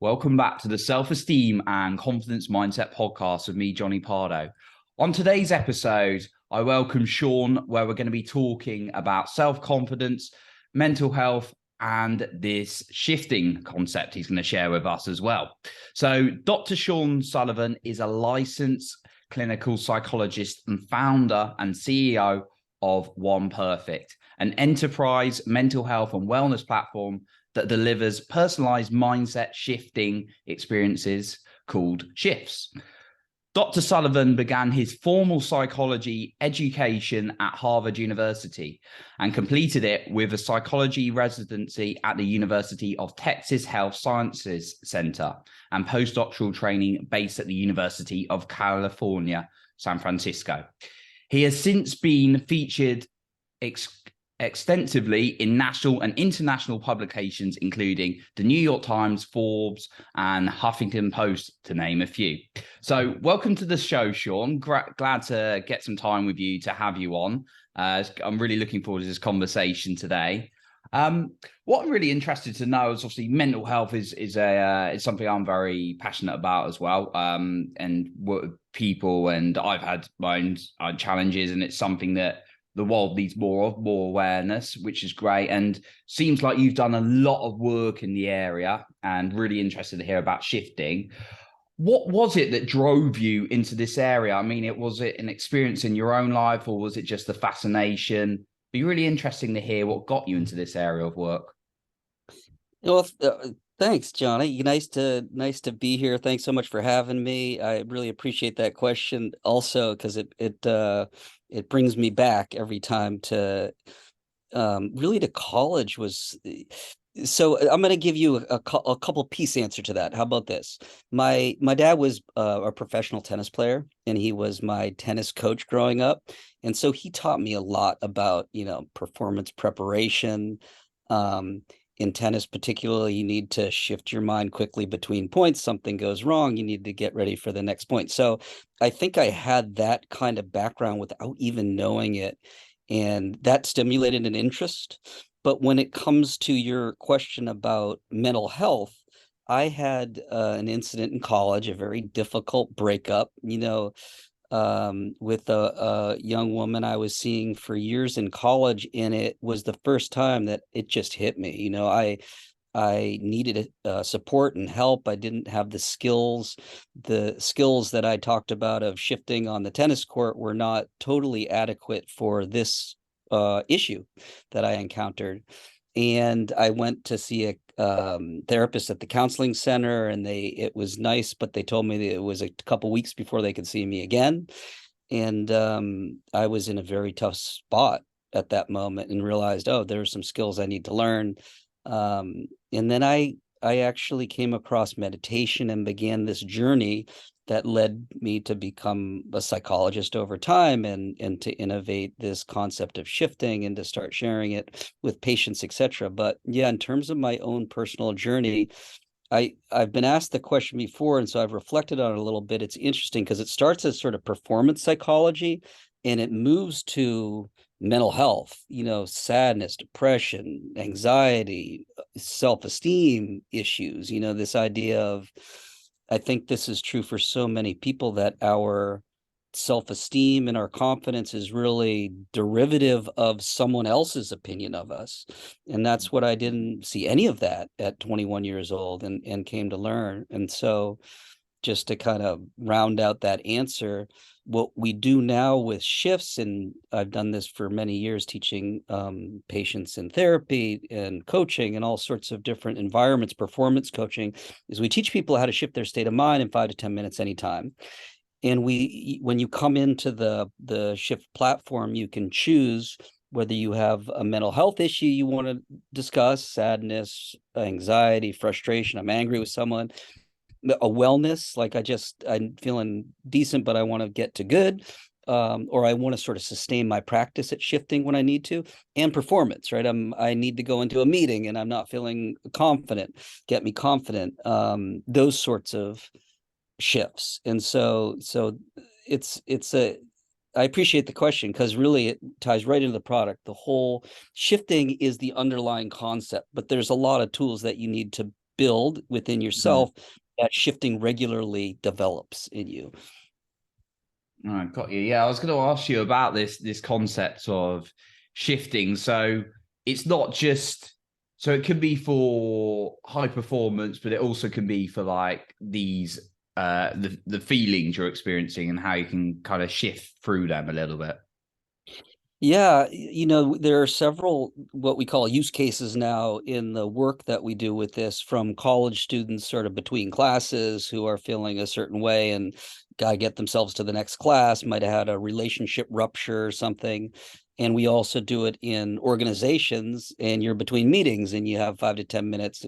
Welcome back to the Self-Esteem and Confidence Mindset podcast with me, Johnny Pardo. On today's episode, I welcome Sean, where we're going to be talking about self-confidence, mental health, and this shifting concept he's going to share with us as well. So Dr. Sean Sullivan is a licensed clinical psychologist and founder and CEO of One Perfect, an enterprise mental health and wellness platform that delivers personalized mindset shifting experiences called Shifts. Dr. Sullivan began his formal psychology education at Harvard University and completed it with a psychology residency at the University of Texas Health Sciences Center and postdoctoral training based at the University of California, San Francisco. He has since been featured extensively in national and international publications, including the New York Times, Forbes, and Huffington Post, to name a few. So welcome to the show, Sean. Glad to get some time with you, to have you on. I'm really looking forward to this conversation today. What I'm really interested to know is obviously mental health is something I'm very passionate about as well. And what people, and I've had my own challenges, and it's something that the world needs more awareness, which is great. And seems like you've done a lot of work in the area, and really interested to hear about shifting. What was it that drove you into this area? I mean, was it an experience in your own life, or was it just a fascination? It'd be really interesting to hear what got you into this area of work. Well, thanks, Johnny. Nice to be here. Thanks so much for having me. I really appreciate that question also, because it brings me back every time to really to college. So I'm going to give you a couple piece answer to that. How about this? My dad was a professional tennis player, and he was my tennis coach growing up. And so he taught me a lot about, performance preparation. In tennis, particularly, you need to shift your mind quickly between points. Something goes wrong, you need to get ready for the next point. So I think I had that kind of background without even knowing it, and that stimulated an interest. But when it comes to your question about mental health, I had an incident in college, a very difficult breakup, with a young woman I was seeing for years in college, and it was the first time that it just hit me. I needed support and help. I didn't have the skills. The skills that I talked about of shifting on the tennis court were not totally adequate for this issue that I encountered. And I went to see a therapist at the counseling center, and it was nice, but they told me that it was a couple weeks before they could see me again. And I was in a very tough spot at that moment, and realized, oh, there are some skills I need to learn. And then I actually came across meditation and began this journey that led me to become a psychologist over time, and to innovate this concept of shifting and to start sharing it with patients, etc. But yeah, in terms of my own personal journey, I've been asked the question before, and so I've reflected on it a little bit. It's interesting because it starts as sort of performance psychology, and it moves to mental health, sadness, depression, anxiety, self-esteem issues, this idea of, I think this is true for so many people, that our self-esteem and our confidence is really derivative of someone else's opinion of us. And that's what I didn't see any of that at 21 years old, and came to learn. And so just to kind of round out that answer, what we do now with shifts, and I've done this for many years, teaching patients in therapy and coaching and all sorts of different environments, performance coaching, is we teach people how to shift their state of mind in 5 to 10 minutes anytime. And when you come into the shift platform, you can choose whether you have a mental health issue you want to discuss, sadness, anxiety, frustration, I'm angry with someone, a wellness, like I'm feeling decent, but I want to get to good, or I want to sort of sustain my practice at shifting when I need to, and performance, right? I need to go into a meeting and I'm not feeling confident, get me confident, those sorts of shifts. And so I appreciate the question, because really it ties right into the product. The whole shifting is the underlying concept, but there's a lot of tools that you need to build within Mm. yourself, that shifting regularly develops in you. All right, got you. Yeah, I was going to ask you about this concept of shifting. So it's not just so it can be for high performance, but it also can be for like these the feelings you're experiencing and how you can kind of shift through them a little bit. Yeah, there are several what we call use cases now in the work that we do with this, from college students sort of between classes who are feeling a certain way and gotta get themselves to the next class, might have had a relationship rupture or something. And we also do it in organizations, and you're between meetings and you have 5 to 10 minutes.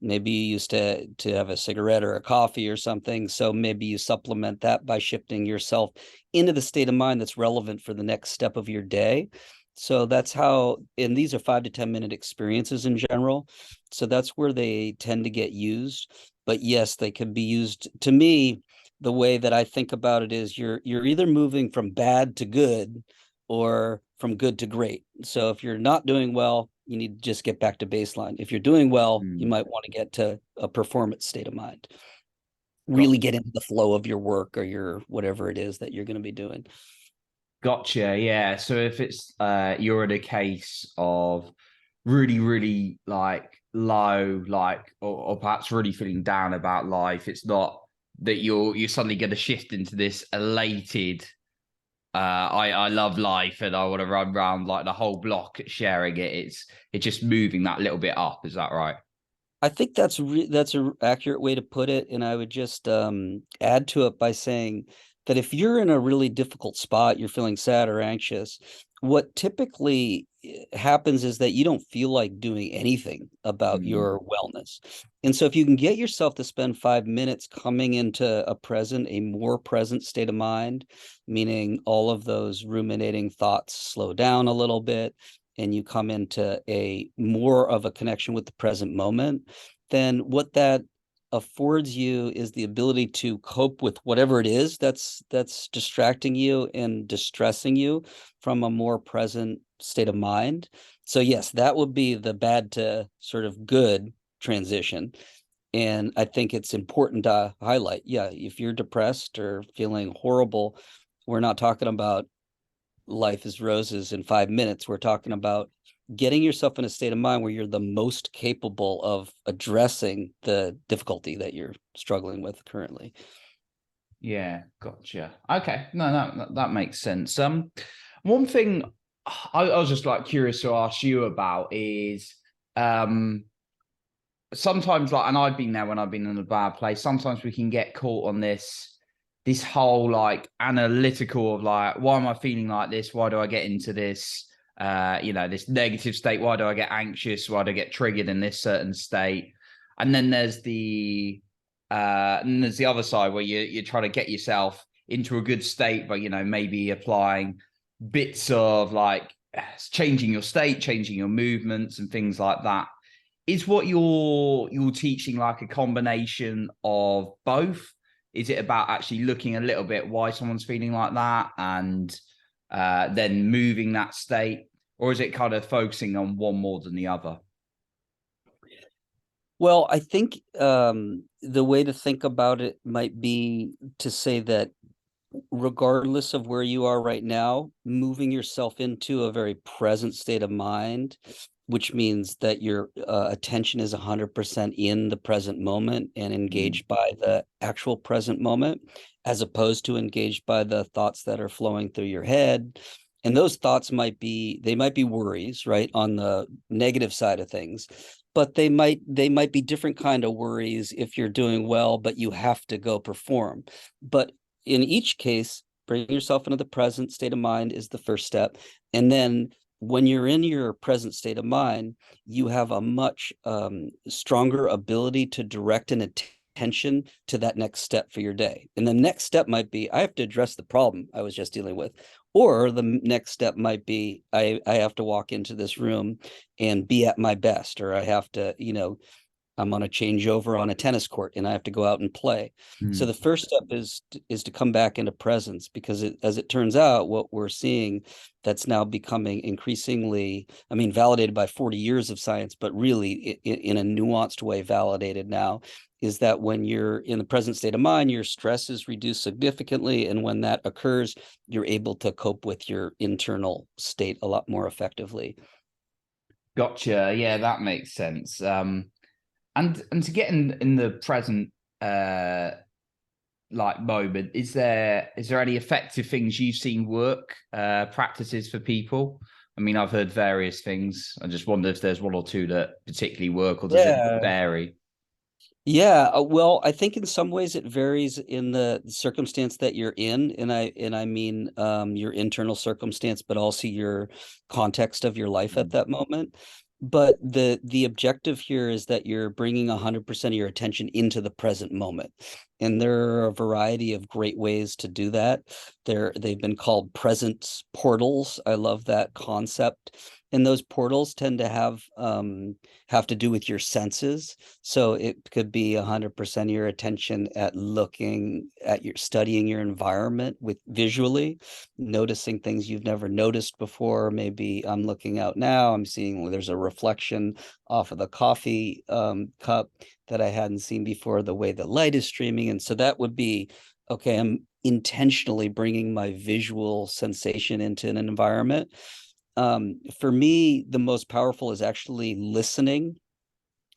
Maybe you used to have a cigarette or a coffee or something. So maybe you supplement that by shifting yourself into the state of mind that's relevant for the next step of your day. So that's how, and these are 5 to 10 minute experiences in general. So that's where they tend to get used. But yes, they can be used. To me, the way that I think about it is you're either moving from bad to good or from good to great. So if you're not doing well, you need to just get back to baseline. If you're doing well, you Mm, might want to get to a performance state of mind, got really get into the flow of your work or your whatever it is that you're going to be doing. Gotcha. Yeah. So if it's you're in a case of really, really like low, like or perhaps really feeling down about life, it's not that you're suddenly going to shift into this elated. I love life and I want to run around like the whole block sharing it. It's just moving that little bit up. Is that right? I think that's a accurate way to put it, and I would just add to it by saying that if you're in a really difficult spot, you're feeling sad or anxious, what typically happens is that you don't feel like doing anything about Mm, your wellness. And so if you can get yourself to spend 5 minutes coming into a more present state of mind, meaning all of those ruminating thoughts slow down a little bit, and you come into a more of a connection with the present moment, then what that affords you is the ability to cope with whatever it is that's distracting you and distressing you from a more present state of mind. So yes, that would be the bad to sort of good transition. And I think it's important to highlight, yeah, if you're depressed or feeling horrible, we're not talking about life is roses in 5 minutes. We're talking about getting yourself in a state of mind where you're the most capable of addressing the difficulty that you're struggling with currently. yeah, gotcha. Okay, no, that makes sense. One thing I was just like curious to ask you about is um sometimes like and I've been there when I've been in a bad place, sometimes we can get caught on this whole like analytical of like, why am I feeling like this, why do I get into this this negative state, why do I get anxious, why do I get triggered in this certain state. And then there's the other side where you're trying to get yourself into a good state by maybe applying bits of like changing your state, changing your movements and things like that. Is what you're teaching like a combination of both? Is it about actually looking a little bit why someone's feeling like that and then moving that state, or is it kind of focusing on one more than the other? Well, I think the way to think about it might be to say that regardless of where you are right now, moving yourself into a very present state of mind, which means that your attention is 100% in the present moment and Mm, engaged by the actual present moment, as opposed to engaged by the thoughts that are flowing through your head. And those thoughts they might be worries, right, on the negative side of things, but they might be different kind of worries if you're doing well, but you have to go perform. But in each case, bring yourself into the present state of mind is the first step. And then when you're in your present state of mind, you have a much stronger ability to direct an attention to that next step for your day. And the next step might be, I have to address the problem I was just dealing with. Or the next step might be, I have to walk into this room and be at my best, or I have to, I'm on a changeover on a tennis court and I have to go out and play. So the first step is to come back into presence, because as it turns out, what we're seeing that's now becoming increasingly, I mean, validated by 40 years of science, but really in a nuanced way validated now, is that when you're in the present state of mind, your stress is reduced significantly. And when that occurs, you're able to cope with your internal state a lot more effectively. Gotcha. Yeah, that makes sense. And to get in the present like moment, is there any effective things you've seen work, practices for people? I mean, I've heard various things. I just wonder if there's one or two that particularly work, or does it Yeah. vary? Yeah, well, I think in some ways it varies in the circumstance that you're in, and I mean your internal circumstance, but also your context of your life at that moment. But the objective here is that you're bringing 100% of your attention into the present moment, and there are a variety of great ways to do that. They've been called presence portals. I love that concept, and those portals tend to have to do with your senses. So it could be 100% of your attention at looking at your studying your environment with visually, noticing things you've never noticed before. Maybe I'm looking out now, I'm seeing there's a reflection off of the coffee cup that I hadn't seen before, the way the light is streaming. And so that would be, okay, I'm intentionally bringing my visual sensation into an environment. For me, the most powerful is actually listening.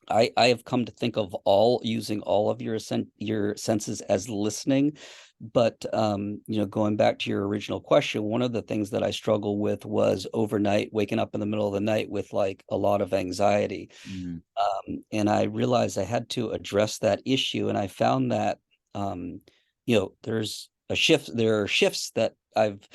I have come to think of using all of your senses as listening, but going back to your original question, one of the things that I struggle with was overnight, waking up in the middle of the night with like a lot of anxiety. Mm. And I realized I had to address that issue. And I found that, there are shifts that I've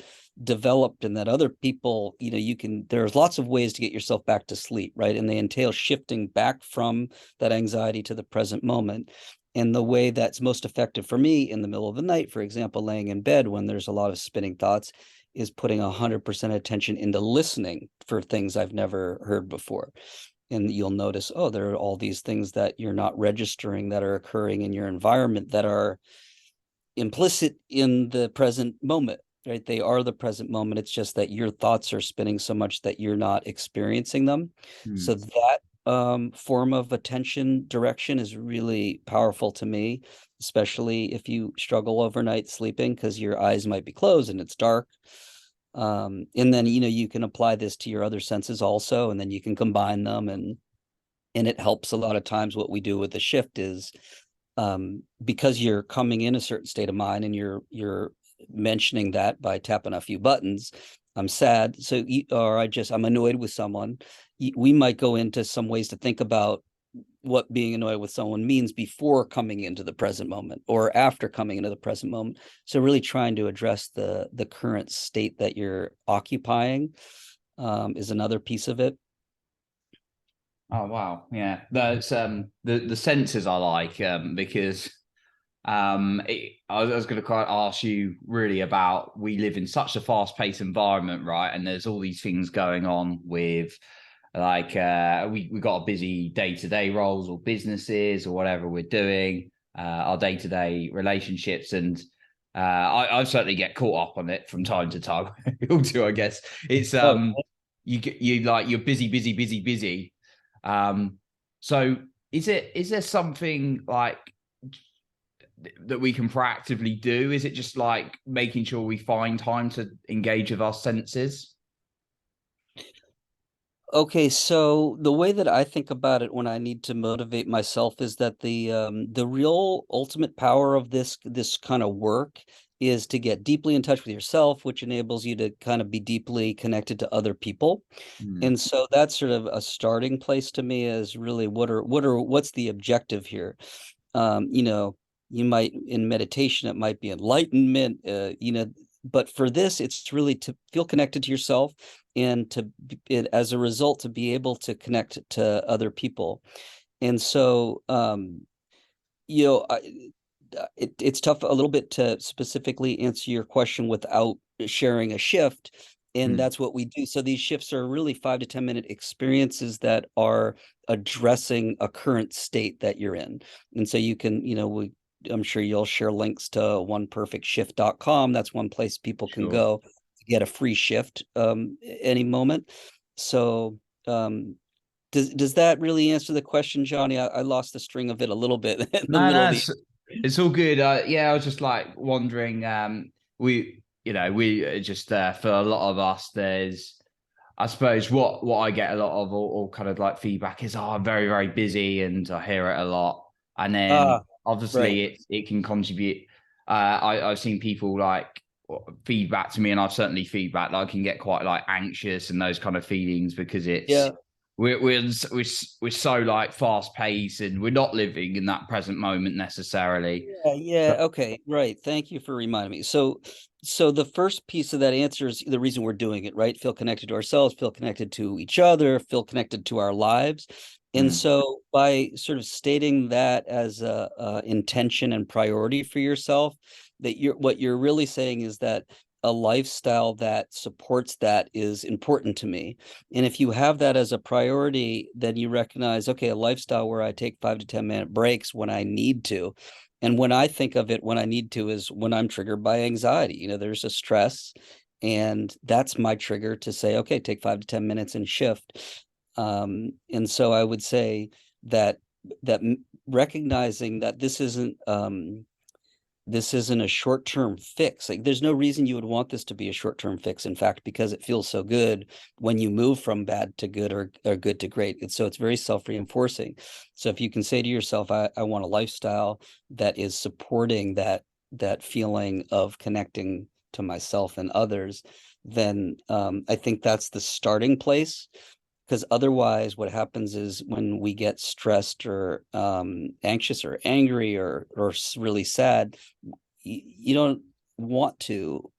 developed and that other people, there's lots of ways to get yourself back to sleep, right? And they entail shifting back from that anxiety to the present moment. And the way that's most effective for me in the middle of the night, for example, laying in bed when there's a lot of spinning thoughts, is putting 100% attention into listening for things I've never heard before. And you'll notice, oh, there are all these things that you're not registering that are occurring in your environment that are implicit in the present moment, right? They are the present moment. It's just that your thoughts are spinning so much that you're not experiencing them. Mm. So that form of attention direction is really powerful to me, especially if you struggle overnight sleeping because your eyes might be closed and it's dark. And then, you can apply this to your other senses also, and then you can combine them, and it helps a lot of times. What we do with the shift is, because you're coming in a certain state of mind and you're mentioning that by tapping a few buttons. I'm sad, I'm annoyed with someone. We might go into some ways to think about what being annoyed with someone means before coming into the present moment or after coming into the present moment. So really trying to address the current state that you're occupying is another piece of it. Oh wow, yeah. That's the senses I like, because I was going to ask you really about, we live in such a fast-paced environment, right? And there's all these things going on with, like, we got a busy day-to-day roles or businesses or whatever we're doing, our day-to-day relationships, and I certainly get caught up on it from time to time. We all do, I guess. It's Oh, you like, you're busy, busy, busy, busy. So is there something like that we can proactively do? Is it just like making sure we find time to engage with our senses? okay, so the way that I think about it when I need to motivate myself is that the real ultimate power of this kind of work is to get deeply in touch with yourself, which enables you to kind of be deeply connected to other people. Hmm. And so that's sort of a starting place to me, is really what's the objective here? You know, you might, in meditation, it might be enlightenment, but for this, it's really to feel connected to yourself, and as a result, to be able to connect to other people. And so, you know, it's tough a little bit to specifically answer your question without sharing a shift. And that's what we do. So these shifts are really 5 to 10 minute experiences that are addressing a current state that you're in. And so you can, I'm sure you'll share links to oneperfectshift.com. That's one place people can Sure. go to get a free shift any moment. So does that really answer the question, Johnny? I lost the string of it a little bit in the No, middle no, of the. it's all good. Yeah, I was just like wondering. We just for a lot of us, there's, I suppose, what I get a lot of, or kind of like feedback is, oh, I'm very, very busy, and I hear it a lot. And then Ah, right. obviously it can contribute. I've seen people like feedback to me, and I've certainly feedback that I can get quite like anxious and those kind of feelings, because it's Yeah. we're so like fast paced, and we're not living in that present moment necessarily. Yeah. Okay. Right. Thank you for reminding me. So the first piece of that answer is the reason we're doing it, right? Feel connected to ourselves, feel connected to each other, feel connected to our lives. And Mm, so by sort of stating that as a intention and priority for yourself, that what you're really saying is that a lifestyle that supports that is important to me. And if you have that as a priority, then you recognize, okay, a lifestyle where I take 5 to 10 minute breaks when I need to. And when I think of it, when I need to is when I'm triggered by anxiety. There's a stress, and that's my trigger to say, okay, take 5 to 10 minutes and shift. And so I would say that that recognizing that this isn't a short-term fix. Like, there's no reason you would want this to be a short-term fix. In fact, because it feels so good when you move from bad to good, or good to great. So it's very self-reinforcing. So if you can say to yourself, I want a lifestyle that is supporting that feeling of connecting to myself and others, then I think that's the starting place. Because otherwise what happens is when we get stressed or anxious or angry or really sad, you don't want to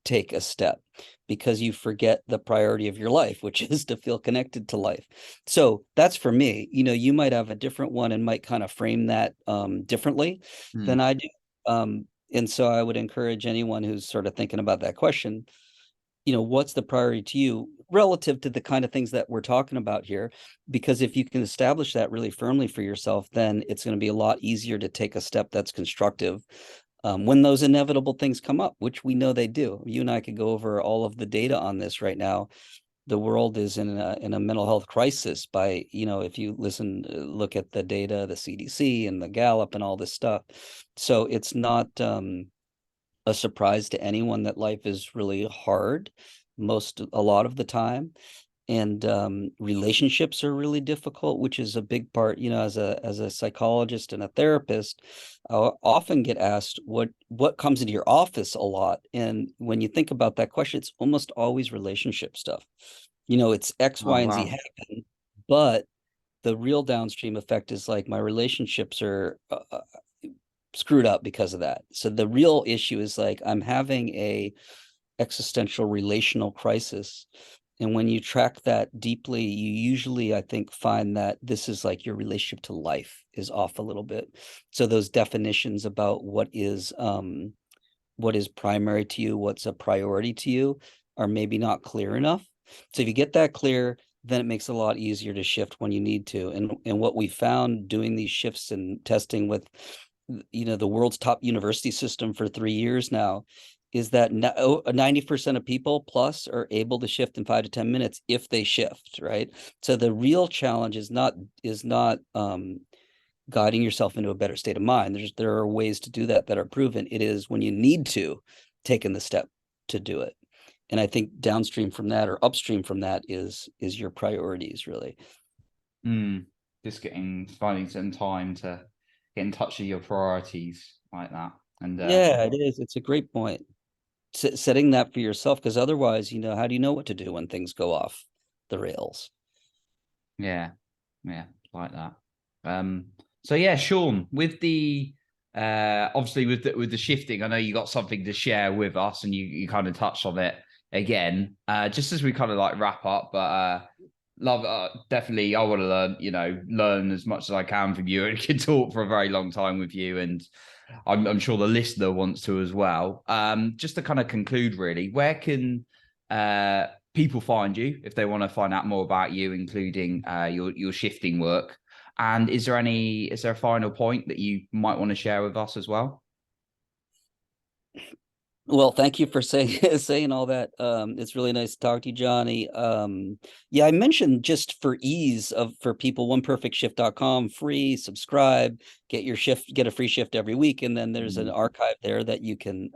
take a step because you forget the priority of your life, which is to feel connected to life. So that's for me. You might have a different one and might kind of frame that differently than mm, I do. And so I would encourage anyone who's sort of thinking about that question, what's the priority to you relative to the kind of things that we're talking about here? Because if you can establish that really firmly for yourself, then it's going to be a lot easier to take a step that's constructive when those inevitable things come up, which we know they do. You and I could go over all of the data on this right now. The world is in a mental health crisis by, if you look at the data, the CDC and the Gallup and all this stuff. So it's not a surprise to anyone that life is really hard a lot of the time, and relationships are really difficult, which is a big part. As a psychologist and a therapist, I often get asked what comes into your office a lot, and when you think about that question, it's almost always relationship stuff. It's X, oh Y, and Z wow. happen, but the real downstream effect is like my relationships are screwed up because of that. So the real issue is like I'm having a existential relational crisis. And when you track that deeply, you usually, I think, find that this is like your relationship to life is off a little bit. So those definitions about what is primary to you, what's a priority to you, are maybe not clear enough. So if you get that clear, then it makes it a lot easier to shift when you need to. And what we found doing these shifts and testing with the world's top university system for 3 years now is that 90% of people plus are able to shift in 5 to 10 minutes if they shift, right? So the real challenge is not guiding yourself into a better state of mind. There are ways to do that are proven. It is when you need to, taking the step to do it. And I think downstream from that or upstream from that is your priorities, really. Mm. Just finding some time to get in touch with your priorities like that. And Yeah, it is. It's a great point. Setting that for yourself, because otherwise, how do you know what to do when things go off the rails? yeah, yeah, like that. So yeah, Sean, with the obviously with the shifting, I know you got something to share with us, and you kind of touched on it again. Just as we kind of like wrap up, but love definitely I want to learn as much as I can from you, and can talk for a very long time with you, and I'm sure the listener wants to as well. Just to kind of conclude, really, where can people find you if they want to find out more about you, including your shifting work? And is there a final point that you might want to share with us as well? Well, thank you for saying all that. It's really nice to talk to you, Johnny. Yeah, I mentioned just for ease for people, oneperfectshift.com, free, subscribe, get your shift, get a free shift every week, and then there's an archive there that you can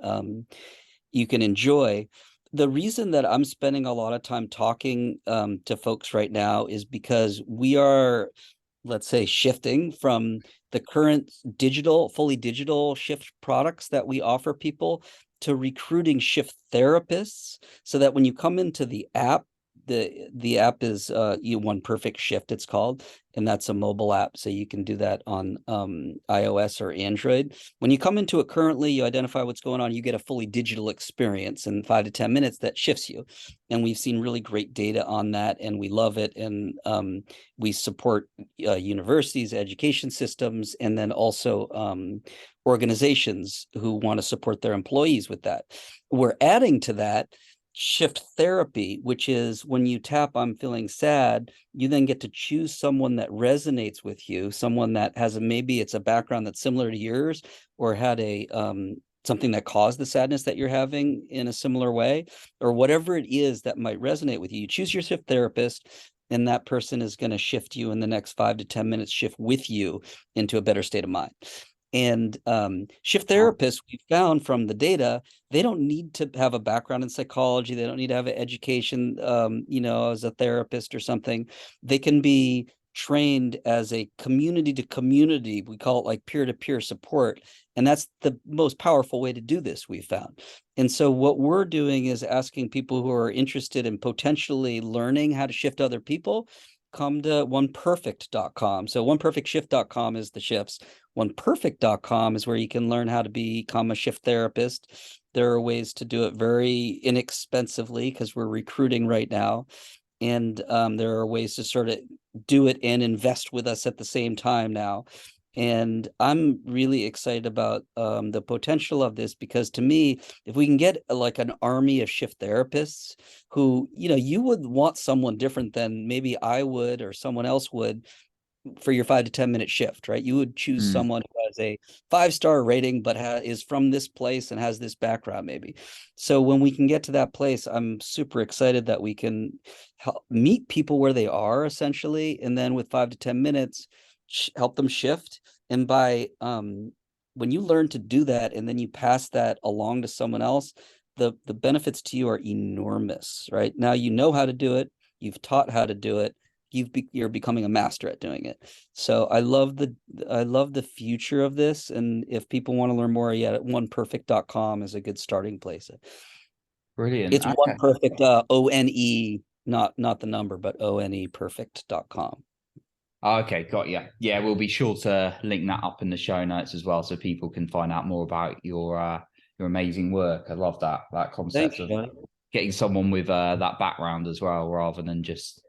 enjoy. The reason that I'm spending a lot of time talking to folks right now is because we are, let's say, shifting from the current fully digital shift products that we offer people to recruiting shift therapists, so that when you come into the app, the app is One Perfect Shift, it's called, and that's a mobile app, so you can do that on iOS or Android. When you come into it currently, you identify what's going on, you get a fully digital experience in 5 to 10 minutes that shifts you. And we've seen really great data on that, and we love it. And we support universities, education systems, and then also organizations who want to support their employees with that. We're adding to that shift therapy, which is when you tap "I'm feeling sad," you then get to choose someone that resonates with you, someone that has maybe it's a background that's similar to yours, or had a something that caused the sadness that you're having in a similar way, or whatever it is that might resonate with you. You choose your shift therapist, and that person is going to shift you in the next 5 to 10 minutes, shift with you into a better state of mind. And shift therapists, we found from the data, they don't need to have a background in psychology. They don't need to have an education, as a therapist or something. They can be trained as a community to community. We call it like peer-to-peer support. And that's the most powerful way to do this, we found. And so what we're doing is asking people who are interested in potentially learning how to shift other people, come to oneperfect.com. So oneperfectshift.com is the shifts. Oneperfect.com is where you can learn how to become a shift therapist. There are ways to do it very inexpensively because we're recruiting right now. And there are ways to sort of do it and invest with us at the same time now. And I'm really excited about the potential of this, because to me, if we can get like an army of shift therapists who, you would want someone different than maybe I would or someone else would for your 5 to 10 minute shift, right? You would choose someone who has a 5-star rating, but is from this place and has this background maybe. So when we can get to that place, I'm super excited that we can help meet people where they are essentially. And then with 5 to 10 minutes, help them shift. And by when you learn to do that and then you pass that along to someone else, the benefits to you are enormous, right? Now you know how to do it, you've taught how to do it, you're becoming a master at doing it. So I love the future of this. And if people want to learn more, oneperfect.com is a good starting place. Brilliant. It's One Perfect, ONE, not the number, but ONE perfect.com. Okay, got you. Yeah, we'll be sure to link that up in the show notes as well, so people can find out more about your amazing work. I love that concept. Thanks, of getting someone with that background as well, rather than just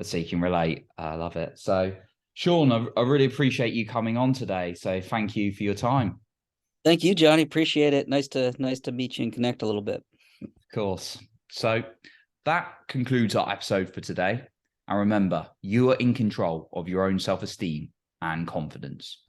so you can relate. I love it. So, Sean, I really appreciate you coming on today. So, thank you for your time. Thank you, Johnny. Appreciate it. Nice to meet you and connect a little bit. Of course. So that concludes our episode for today. And remember, you are in control of your own self-esteem and confidence.